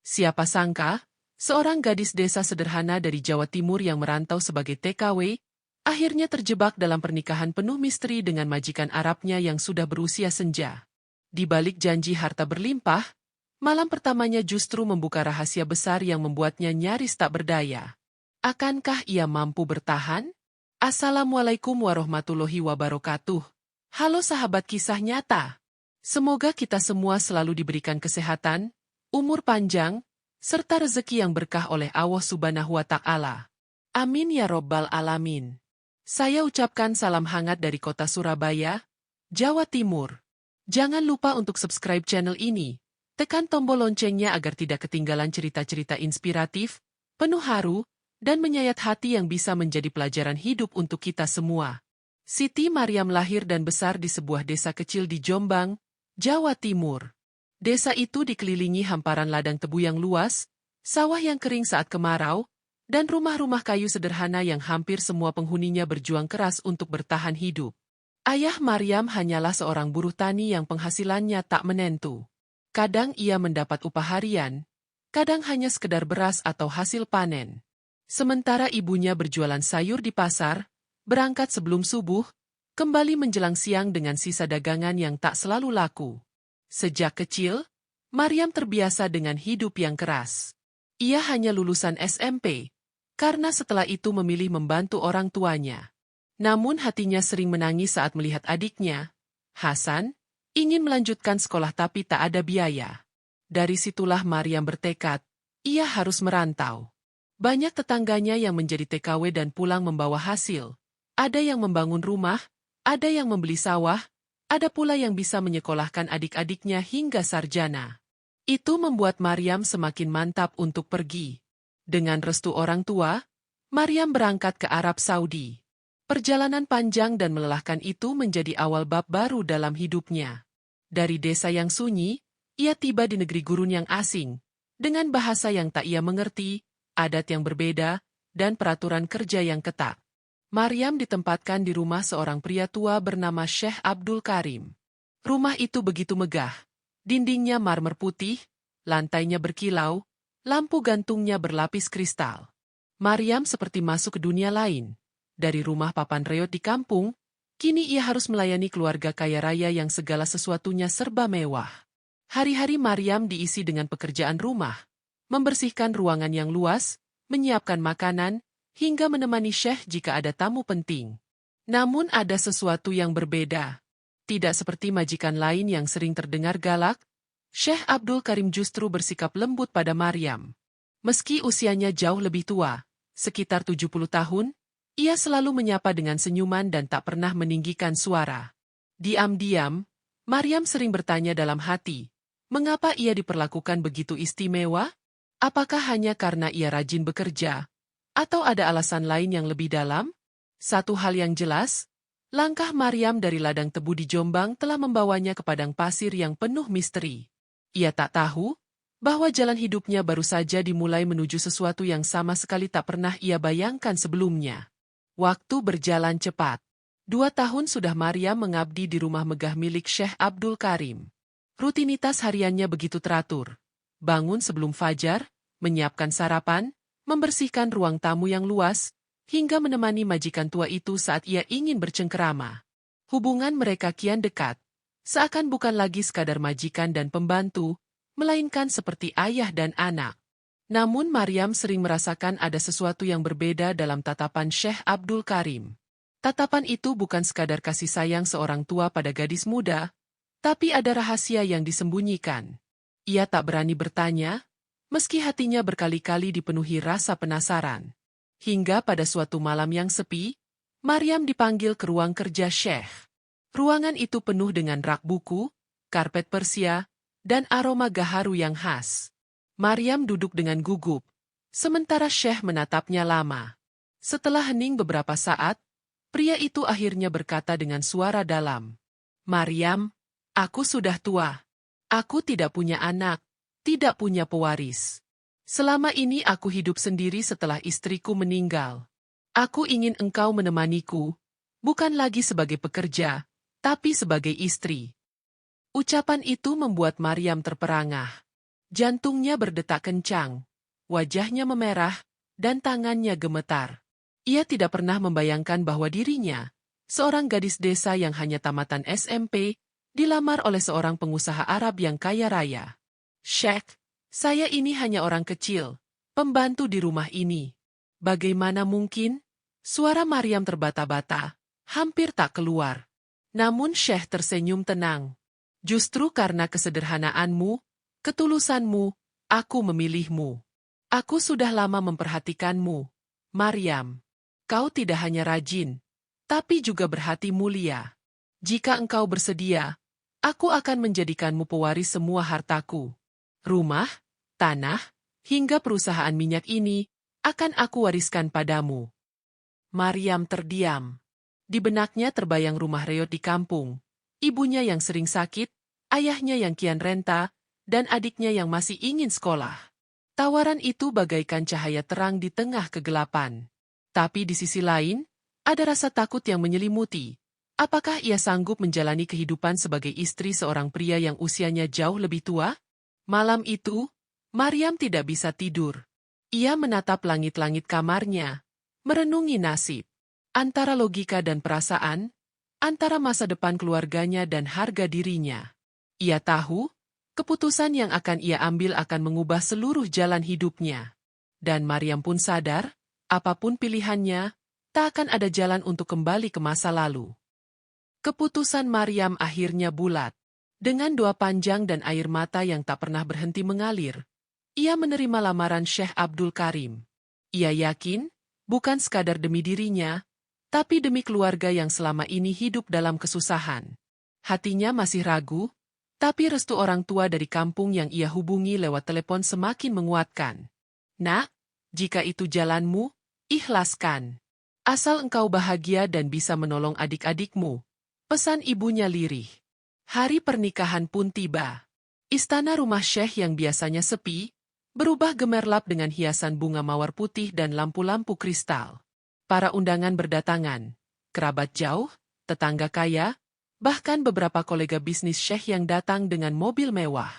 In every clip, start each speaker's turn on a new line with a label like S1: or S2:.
S1: Siapa sangka, seorang gadis desa sederhana dari Jawa Timur yang merantau sebagai TKW, akhirnya terjebak dalam pernikahan penuh misteri dengan majikan Arabnya yang sudah berusia senja. Di balik janji harta berlimpah, malam pertamanya justru membuka rahasia besar yang membuatnya nyaris tak berdaya. Akankah ia mampu bertahan? Assalamualaikum warahmatullahi wabarakatuh. Halo sahabat kisah nyata. Semoga kita semua selalu diberikan kesehatan, umur panjang, serta rezeki yang berkah oleh Allah Subhanahu wa Ta'ala. Amin ya Robbal Alamin. Saya ucapkan salam hangat dari kota Surabaya, Jawa Timur. Jangan lupa untuk subscribe channel ini. Tekan tombol loncengnya agar tidak ketinggalan cerita-cerita inspiratif, penuh haru, dan menyayat hati yang bisa menjadi pelajaran hidup untuk kita semua. Siti Maryam lahir dan besar di sebuah desa kecil di Jombang, Jawa Timur. Desa itu dikelilingi hamparan ladang tebu yang luas, sawah yang kering saat kemarau, dan rumah-rumah kayu sederhana yang hampir semua penghuninya berjuang keras untuk bertahan hidup. Ayah Maryam hanyalah seorang buruh tani yang penghasilannya tak menentu. Kadang ia mendapat upah harian, kadang hanya sekedar beras atau hasil panen. Sementara ibunya berjualan sayur di pasar, berangkat sebelum subuh, kembali menjelang siang dengan sisa dagangan yang tak selalu laku. Sejak kecil, Maryam terbiasa dengan hidup yang keras. Ia hanya lulusan SMP, karena setelah itu memilih membantu orang tuanya. Namun hatinya sering menangis saat melihat adiknya, Hasan, ingin melanjutkan sekolah tapi tak ada biaya. Dari situlah Maryam bertekad, ia harus merantau. Banyak tetangganya yang menjadi TKW dan pulang membawa hasil. Ada yang membangun rumah, ada yang membeli sawah, ada pula yang bisa menyekolahkan adik-adiknya hingga sarjana. Itu membuat Maryam semakin mantap untuk pergi. Dengan restu orang tua, Maryam berangkat ke Arab Saudi. Perjalanan panjang dan melelahkan itu menjadi awal bab baru dalam hidupnya. Dari desa yang sunyi, ia tiba di negeri gurun yang asing, dengan bahasa yang tak ia mengerti, adat yang berbeda, dan peraturan kerja yang ketat. Maryam ditempatkan di rumah seorang pria tua bernama Syekh Abdul Karim. Rumah itu begitu megah. Dindingnya marmer putih, lantainya berkilau, lampu gantungnya berlapis kristal. Maryam seperti masuk ke dunia lain. Dari rumah papan reot di kampung, kini ia harus melayani keluarga kaya raya yang segala sesuatunya serba mewah. Hari-hari Maryam diisi dengan pekerjaan rumah, membersihkan ruangan yang luas, menyiapkan makanan, hingga menemani Syekh jika ada tamu penting. Namun ada sesuatu yang berbeda. Tidak seperti majikan lain yang sering terdengar galak, Syekh Abdul Karim justru bersikap lembut pada Maryam. Meski usianya jauh lebih tua, sekitar 70 tahun, ia selalu menyapa dengan senyuman dan tak pernah meninggikan suara. Diam-diam, Maryam sering bertanya dalam hati, mengapa ia diperlakukan begitu istimewa? Apakah hanya karena ia rajin bekerja? Atau ada alasan lain yang lebih dalam? Satu hal yang jelas, langkah Maryam dari ladang tebu di Jombang telah membawanya ke padang pasir yang penuh misteri. Ia tak tahu bahwa jalan hidupnya baru saja dimulai menuju sesuatu yang sama sekali tak pernah ia bayangkan sebelumnya. Waktu berjalan cepat. 2 tahun sudah Maryam mengabdi di rumah megah milik Syekh Abdul Karim. Rutinitas hariannya begitu teratur. Bangun sebelum fajar, menyiapkan sarapan, membersihkan ruang tamu yang luas, hingga menemani majikan tua itu saat ia ingin bercengkerama. Hubungan mereka kian dekat, seakan bukan lagi sekadar majikan dan pembantu, melainkan seperti ayah dan anak. Namun Maryam sering merasakan ada sesuatu yang berbeda dalam tatapan Syekh Abdul Karim. Tatapan itu bukan sekadar kasih sayang seorang tua pada gadis muda, tapi ada rahasia yang disembunyikan. Ia tak berani bertanya, meski hatinya berkali-kali dipenuhi rasa penasaran. Hingga pada suatu malam yang sepi, Maryam dipanggil ke ruang kerja Syekh. Ruangan itu penuh dengan rak buku, karpet Persia, dan aroma gaharu yang khas. Maryam duduk dengan gugup, sementara Syekh menatapnya lama. Setelah hening beberapa saat, pria itu akhirnya berkata dengan suara dalam, "Maryam, aku sudah tua. Aku tidak punya anak, tidak punya pewaris. Selama ini aku hidup sendiri setelah istriku meninggal. Aku ingin engkau menemaniku, bukan lagi sebagai pekerja, tapi sebagai istri." Ucapan itu membuat Maryam terperangah. Jantungnya berdetak kencang, wajahnya memerah, dan tangannya gemetar. Ia tidak pernah membayangkan bahwa dirinya, seorang gadis desa yang hanya tamatan SMP, dilamar oleh seorang pengusaha Arab yang kaya raya. "Sheikh, saya ini hanya orang kecil, pembantu di rumah ini. Bagaimana mungkin?" Suara Maryam terbata-bata, hampir tak keluar. Namun Syekh tersenyum tenang. "Justru karena kesederhanaanmu, ketulusanmu, aku memilihmu. Aku sudah lama memperhatikanmu, Maryam. Kau tidak hanya rajin, tapi juga berhati mulia. Jika engkau bersedia, aku akan menjadikanmu pewaris semua hartaku. Rumah, tanah, hingga perusahaan minyak ini akan aku wariskan padamu." Maryam terdiam. Di benaknya terbayang rumah reot di kampung, ibunya yang sering sakit, ayahnya yang kian renta, dan adiknya yang masih ingin sekolah. Tawaran itu bagaikan cahaya terang di tengah kegelapan. Tapi di sisi lain, ada rasa takut yang menyelimuti. Apakah ia sanggup menjalani kehidupan sebagai istri seorang pria yang usianya jauh lebih tua? Malam itu, Maryam tidak bisa tidur. Ia menatap langit-langit kamarnya, merenungi nasib. Antara logika dan perasaan, antara masa depan keluarganya dan harga dirinya. Ia tahu, keputusan yang akan ia ambil akan mengubah seluruh jalan hidupnya. Dan Maryam pun sadar, apapun pilihannya, tak akan ada jalan untuk kembali ke masa lalu. Keputusan Maryam akhirnya bulat. Dengan doa panjang dan air mata yang tak pernah berhenti mengalir, ia menerima lamaran Syekh Abdul Karim. Ia yakin, bukan sekadar demi dirinya, tapi demi keluarga yang selama ini hidup dalam kesusahan. Hatinya masih ragu, tapi restu orang tua dari kampung yang ia hubungi lewat telepon semakin menguatkan. "Nak, jika itu jalanmu, ikhlaskan. Asal engkau bahagia dan bisa menolong adik-adikmu," pesan ibunya lirih. Hari pernikahan pun tiba. Istana rumah Syekh yang biasanya sepi, berubah gemerlap dengan hiasan bunga mawar putih dan lampu-lampu kristal. Para undangan berdatangan, kerabat jauh, tetangga kaya, bahkan beberapa kolega bisnis Syekh yang datang dengan mobil mewah.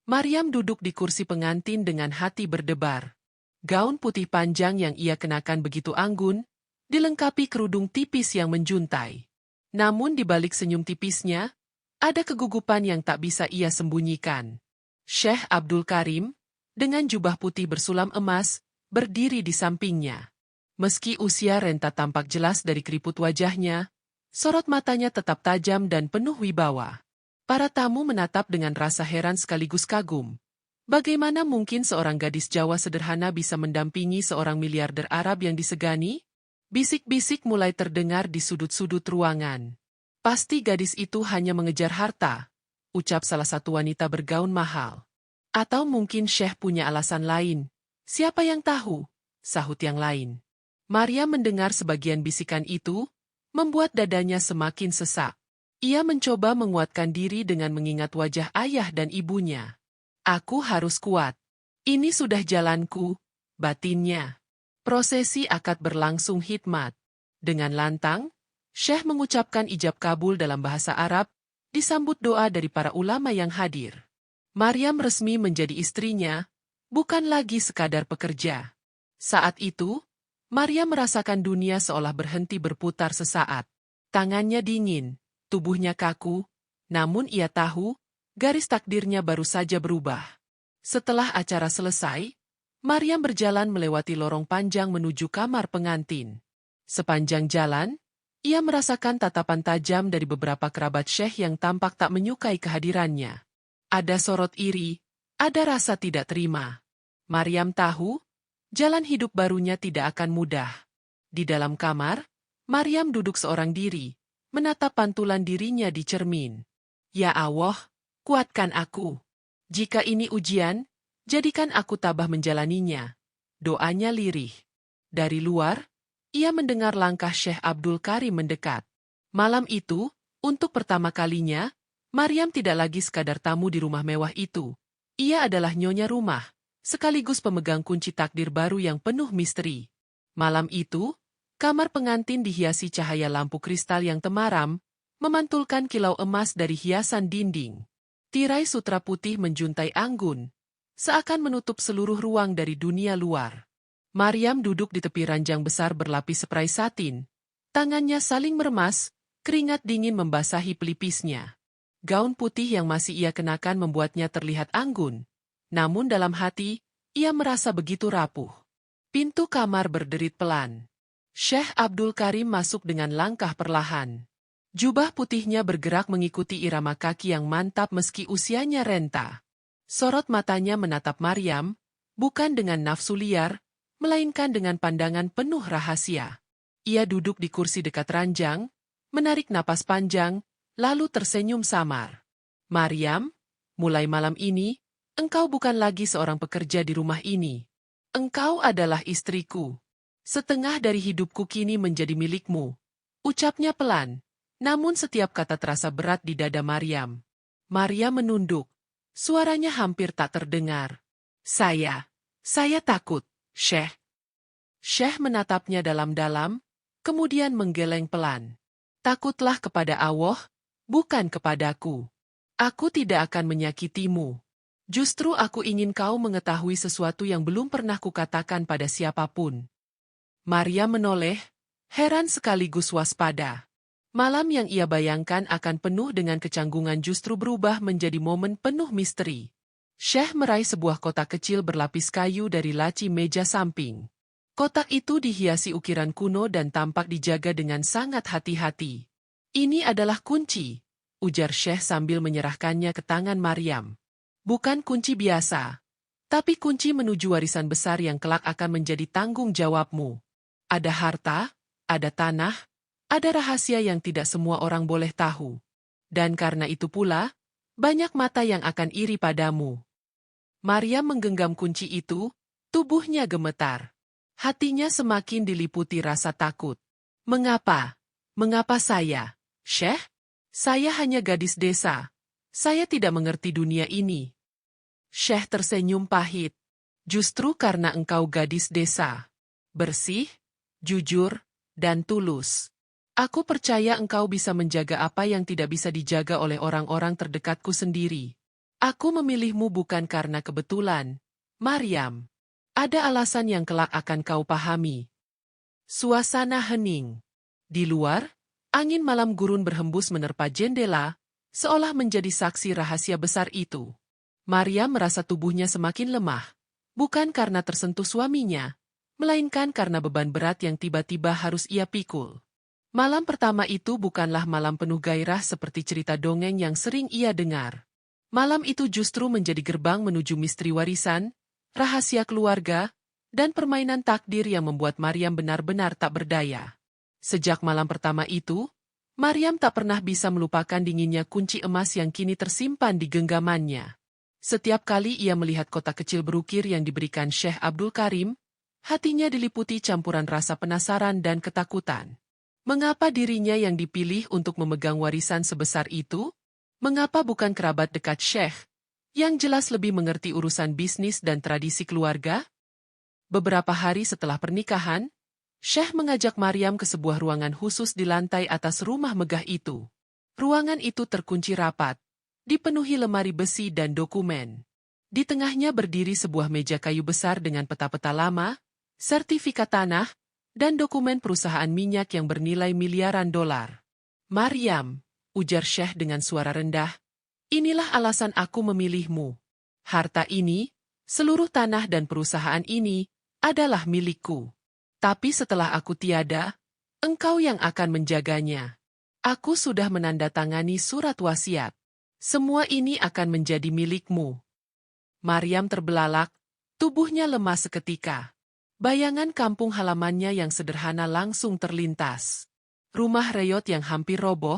S1: Maryam duduk di kursi pengantin dengan hati berdebar. Gaun putih panjang yang ia kenakan begitu anggun, dilengkapi kerudung tipis yang menjuntai. Namun di balik senyum tipisnya, ada kegugupan yang tak bisa ia sembunyikan. Syekh Abdul Karim, dengan jubah putih bersulam emas, berdiri di sampingnya. Meski usia renta tampak jelas dari keriput wajahnya, sorot matanya tetap tajam dan penuh wibawa. Para tamu menatap dengan rasa heran sekaligus kagum. Bagaimana mungkin seorang gadis Jawa sederhana bisa mendampingi seorang miliarder Arab yang disegani? Bisik-bisik mulai terdengar di sudut-sudut ruangan. "Pasti gadis itu hanya mengejar harta," ucap salah satu wanita bergaun mahal. "Atau mungkin Syekh punya alasan lain. Siapa yang tahu?" sahut yang lain. Maria mendengar sebagian bisikan itu, membuat dadanya semakin sesak. Ia mencoba menguatkan diri dengan mengingat wajah ayah dan ibunya. "Aku harus kuat. Ini sudah jalanku," batinnya. Prosesi akad berlangsung hikmat. Dengan lantang, Syekh mengucapkan ijab kabul dalam bahasa Arab, disambut doa dari para ulama yang hadir. Maryam resmi menjadi istrinya, bukan lagi sekadar pekerja. Saat itu, Maryam merasakan dunia seolah berhenti berputar sesaat. Tangannya dingin, tubuhnya kaku, namun ia tahu, garis takdirnya baru saja berubah. Setelah acara selesai, Maryam berjalan melewati lorong panjang menuju kamar pengantin. Sepanjang jalan, ia merasakan tatapan tajam dari beberapa kerabat Syekh yang tampak tak menyukai kehadirannya. Ada sorot iri, ada rasa tidak terima. Maryam tahu, jalan hidup barunya tidak akan mudah. Di dalam kamar, Maryam duduk seorang diri, menatap pantulan dirinya di cermin. "Ya Allah, kuatkan aku. Jika ini ujian, jadikan aku tabah menjalaninya." Doanya lirih. Dari luar, ia mendengar langkah Syekh Abdul Karim mendekat. Malam itu, untuk pertama kalinya, Maryam tidak lagi sekadar tamu di rumah mewah itu. Ia adalah nyonya rumah, sekaligus pemegang kunci takdir baru yang penuh misteri. Malam itu, kamar pengantin dihiasi cahaya lampu kristal yang temaram, memantulkan kilau emas dari hiasan dinding. Tirai sutra putih menjuntai anggun. seakan menutup seluruh ruang dari dunia luar. Maryam duduk di tepi ranjang besar berlapis spray satin. Tangannya saling meremas, keringat dingin membasahi pelipisnya. Gaun putih yang masih ia kenakan membuatnya terlihat anggun. Namun dalam hati, ia merasa begitu rapuh. Pintu kamar berderit pelan. Syekh Abdul Karim masuk dengan langkah perlahan. Jubah putihnya bergerak mengikuti irama kaki yang mantap meski usianya renta. Sorot matanya menatap Maryam, bukan dengan nafsu liar, melainkan dengan pandangan penuh rahasia. Ia duduk di kursi dekat ranjang, menarik napas panjang, lalu tersenyum samar. Maryam, mulai malam ini, engkau bukan lagi seorang pekerja di rumah ini. Engkau adalah istriku. Setengah dari hidupku kini menjadi milikmu. Ucapnya pelan, namun setiap kata terasa berat di dada Maryam. Maryam menunduk. Suaranya hampir tak terdengar. Saya takut, Syekh. Syekh menatapnya dalam-dalam, kemudian menggeleng pelan. Takutlah kepada Allah, bukan kepadaku. Aku tidak akan menyakitimu. Justru aku ingin kau mengetahui sesuatu yang belum pernah kukatakan pada siapapun. Maryam menoleh, heran sekaligus waspada. Malam yang ia bayangkan akan penuh dengan kecanggungan justru berubah menjadi momen penuh misteri. Syekh meraih sebuah kotak kecil berlapis kayu dari laci meja samping. Kotak itu dihiasi ukiran kuno dan tampak dijaga dengan sangat hati-hati. Ini adalah kunci, ujar Syekh sambil menyerahkannya ke tangan Maryam. Bukan kunci biasa, tapi kunci menuju warisan besar yang kelak akan menjadi tanggung jawabmu. Ada harta, ada tanah, ada rahasia yang tidak semua orang boleh tahu. Dan karena itu pula, banyak mata yang akan iri padamu. Maryam menggenggam kunci itu, tubuhnya gemetar. Hatinya semakin diliputi rasa takut. Mengapa? Mengapa saya? Syekh? Saya hanya gadis desa. Saya tidak mengerti dunia ini. Syekh tersenyum pahit. Justru karena engkau gadis desa. Bersih, jujur, dan tulus. Aku percaya engkau bisa menjaga apa yang tidak bisa dijaga oleh orang-orang terdekatku sendiri. Aku memilihmu bukan karena kebetulan, Maryam. Ada alasan yang kelak akan kau pahami. Suasana hening. Di luar, angin malam gurun berhembus menerpa jendela, seolah menjadi saksi rahasia besar itu. Maryam merasa tubuhnya semakin lemah, bukan karena tersentuh suaminya, melainkan karena beban berat yang tiba-tiba harus ia pikul. Malam pertama itu bukanlah malam penuh gairah seperti cerita dongeng yang sering ia dengar. Malam itu justru menjadi gerbang menuju misteri warisan, rahasia keluarga, dan permainan takdir yang membuat Maryam benar-benar tak berdaya. Sejak malam pertama itu, Maryam tak pernah bisa melupakan dinginnya kunci emas yang kini tersimpan di genggamannya. Setiap kali ia melihat kotak kecil berukir yang diberikan Syekh Abdul Karim, hatinya diliputi campuran rasa penasaran dan ketakutan. Mengapa dirinya yang dipilih untuk memegang warisan sebesar itu? Mengapa bukan kerabat dekat Syekh, yang jelas lebih mengerti urusan bisnis dan tradisi keluarga? Beberapa hari setelah pernikahan, Syekh mengajak Maryam ke sebuah ruangan khusus di lantai atas rumah megah itu. Ruangan itu terkunci rapat, dipenuhi lemari besi dan dokumen. Di tengahnya berdiri sebuah meja kayu besar dengan peta-peta lama, sertifikat tanah, dan dokumen perusahaan minyak yang bernilai miliaran dolar. Maryam, ujar Syekh dengan suara rendah, inilah alasan aku memilihmu. Harta ini, seluruh tanah dan perusahaan ini, adalah milikku. Tapi setelah aku tiada, engkau yang akan menjaganya. Aku sudah menandatangani surat wasiat. Semua ini akan menjadi milikmu. Maryam terbelalak, tubuhnya lemas seketika. Bayangan kampung halamannya yang sederhana langsung terlintas. Rumah reyot yang hampir roboh,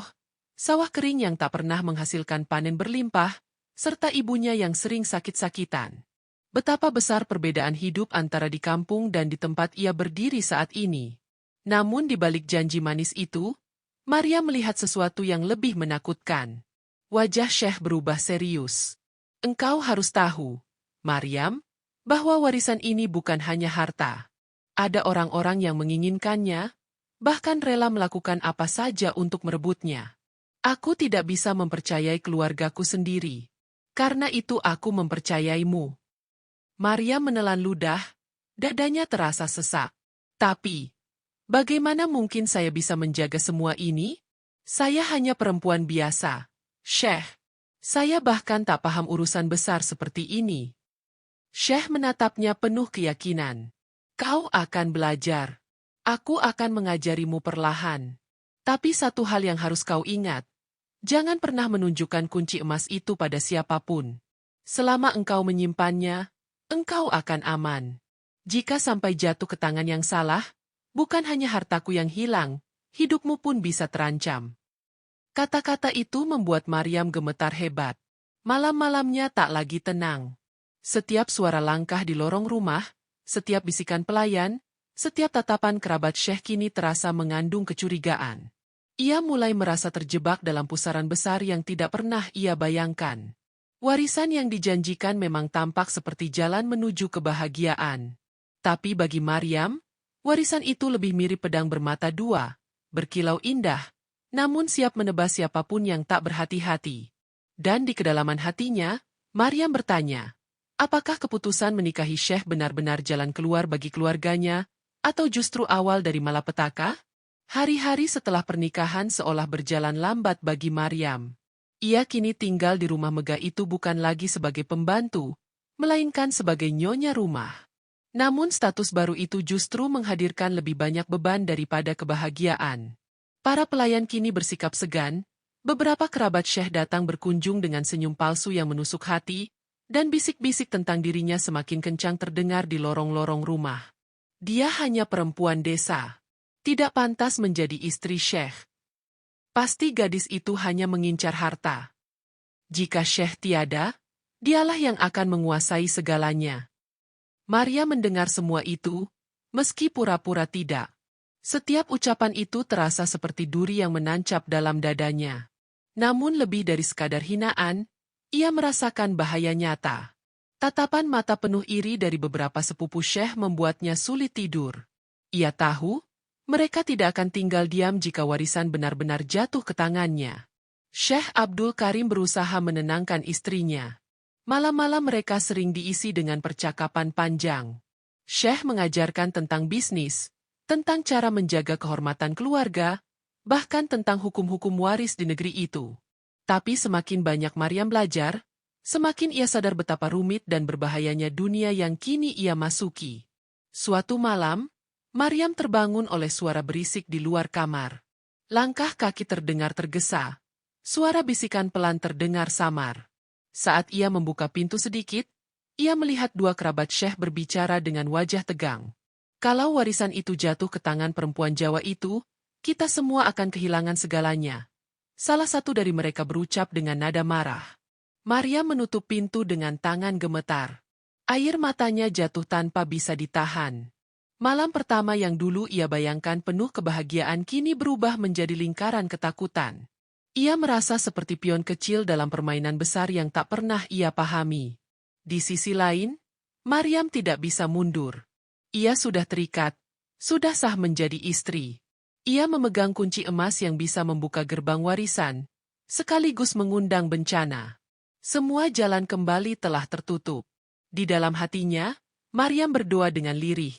S1: sawah kering yang tak pernah menghasilkan panen berlimpah, serta ibunya yang sering sakit-sakitan. Betapa besar perbedaan hidup antara di kampung dan di tempat ia berdiri saat ini. Namun di balik janji manis itu, Maria melihat sesuatu yang lebih menakutkan. Wajah Syekh berubah serius. Engkau harus tahu, Maryam, bahwa warisan ini bukan hanya harta. Ada orang-orang yang menginginkannya, bahkan rela melakukan apa saja untuk merebutnya. Aku tidak bisa mempercayai keluargaku sendiri. Karena itu aku mempercayaimu. Maryam menelan ludah, dadanya terasa sesak. Tapi, bagaimana mungkin saya bisa menjaga semua ini? Saya hanya perempuan biasa. Syekh, saya bahkan tak paham urusan besar seperti ini. Syekh menatapnya penuh keyakinan. Kau akan belajar. Aku akan mengajarimu perlahan. Tapi satu hal yang harus kau ingat. Jangan pernah menunjukkan kunci emas itu pada siapapun. Selama engkau menyimpannya, engkau akan aman. Jika sampai jatuh ke tangan yang salah, bukan hanya hartaku yang hilang, hidupmu pun bisa terancam. Kata-kata itu membuat Maryam gemetar hebat. Malam-malamnya tak lagi tenang. Setiap suara langkah di lorong rumah, setiap bisikan pelayan, setiap tatapan kerabat Syekh kini terasa mengandung kecurigaan. Ia mulai merasa terjebak dalam pusaran besar yang tidak pernah ia bayangkan. Warisan yang dijanjikan memang tampak seperti jalan menuju kebahagiaan. Tapi bagi Maryam, warisan itu lebih mirip pedang bermata dua, berkilau indah, namun siap menebas siapapun yang tak berhati-hati. Dan di kedalaman hatinya, Maryam bertanya, apakah keputusan menikahi Syekh benar-benar jalan keluar bagi keluarganya, atau justru awal dari malapetaka? Hari-hari setelah pernikahan seolah berjalan lambat bagi Maryam. Ia kini tinggal di rumah megah itu bukan lagi sebagai pembantu, melainkan sebagai nyonya rumah. Namun status baru itu justru menghadirkan lebih banyak beban daripada kebahagiaan. Para pelayan kini bersikap segan, beberapa kerabat Syekh datang berkunjung dengan senyum palsu yang menusuk hati, dan bisik-bisik tentang dirinya semakin kencang terdengar di lorong-lorong rumah. Dia hanya perempuan desa. Tidak pantas menjadi istri Syekh. Pasti gadis itu hanya mengincar harta. Jika Syekh tiada, dialah yang akan menguasai segalanya. Maria mendengar semua itu, meski pura-pura tidak. Setiap ucapan itu terasa seperti duri yang menancap dalam dadanya. Namun lebih dari sekadar hinaan, ia merasakan bahaya nyata. Tatapan mata penuh iri dari beberapa sepupu Syekh membuatnya sulit tidur. Ia tahu, mereka tidak akan tinggal diam jika warisan benar-benar jatuh ke tangannya. Syekh Abdul Karim berusaha menenangkan istrinya. Malam-malam mereka sering diisi dengan percakapan panjang. Syekh mengajarkan tentang bisnis, tentang cara menjaga kehormatan keluarga, bahkan tentang hukum-hukum waris di negeri itu. Tapi semakin banyak Maryam belajar, semakin ia sadar betapa rumit dan berbahayanya dunia yang kini ia masuki. Suatu malam, Maryam terbangun oleh suara berisik di luar kamar. Langkah kaki terdengar tergesa. Suara bisikan pelan terdengar samar. Saat ia membuka pintu sedikit, ia melihat dua kerabat Syekh berbicara dengan wajah tegang. Kalau warisan itu jatuh ke tangan perempuan Jawa itu, kita semua akan kehilangan segalanya. Salah satu dari mereka berucap dengan nada marah. Maryam menutup pintu dengan tangan gemetar. Air matanya jatuh tanpa bisa ditahan. Malam pertama yang dulu ia bayangkan penuh kebahagiaan kini berubah menjadi lingkaran ketakutan. Ia merasa seperti pion kecil dalam permainan besar yang tak pernah ia pahami. Di sisi lain, Maryam tidak bisa mundur. Ia sudah terikat, sudah sah menjadi istri. Ia memegang kunci emas yang bisa membuka gerbang warisan, sekaligus mengundang bencana. Semua jalan kembali telah tertutup. Di dalam hatinya, Maryam berdoa dengan lirih.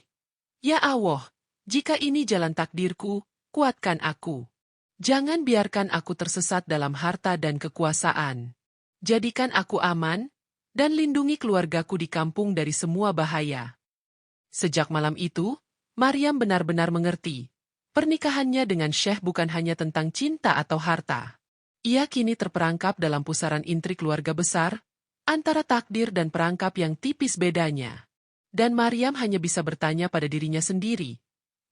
S1: Ya Allah, jika ini jalan takdirku, kuatkan aku. Jangan biarkan aku tersesat dalam harta dan kekuasaan. Jadikan aku aman, dan lindungi keluargaku di kampung dari semua bahaya. Sejak malam itu, Maryam benar-benar mengerti. Pernikahannya dengan Syekh bukan hanya tentang cinta atau harta. Ia kini terperangkap dalam pusaran intrik keluarga besar, antara takdir dan perangkap yang tipis bedanya. Dan Maryam hanya bisa bertanya pada dirinya sendiri.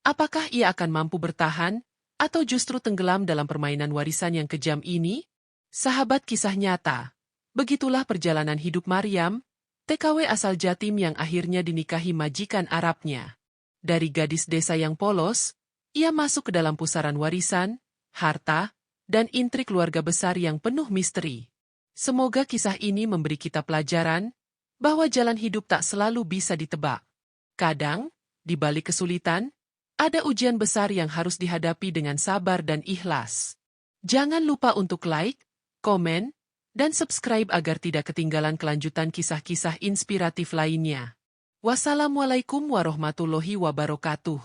S1: Apakah ia akan mampu bertahan, atau justru tenggelam dalam permainan warisan yang kejam ini? Sahabat kisah nyata. Begitulah perjalanan hidup Maryam, TKW asal Jatim yang akhirnya dinikahi majikan Arabnya. Dari gadis desa yang polos, ia masuk ke dalam pusaran warisan, harta, dan intrik keluarga besar yang penuh misteri. Semoga kisah ini memberi kita pelajaran bahwa jalan hidup tak selalu bisa ditebak. Kadang, di balik kesulitan, ada ujian besar yang harus dihadapi dengan sabar dan ikhlas. Jangan lupa untuk like, komen, dan subscribe agar tidak ketinggalan kelanjutan kisah-kisah inspiratif lainnya. Wassalamualaikum warahmatullahi wabarakatuh.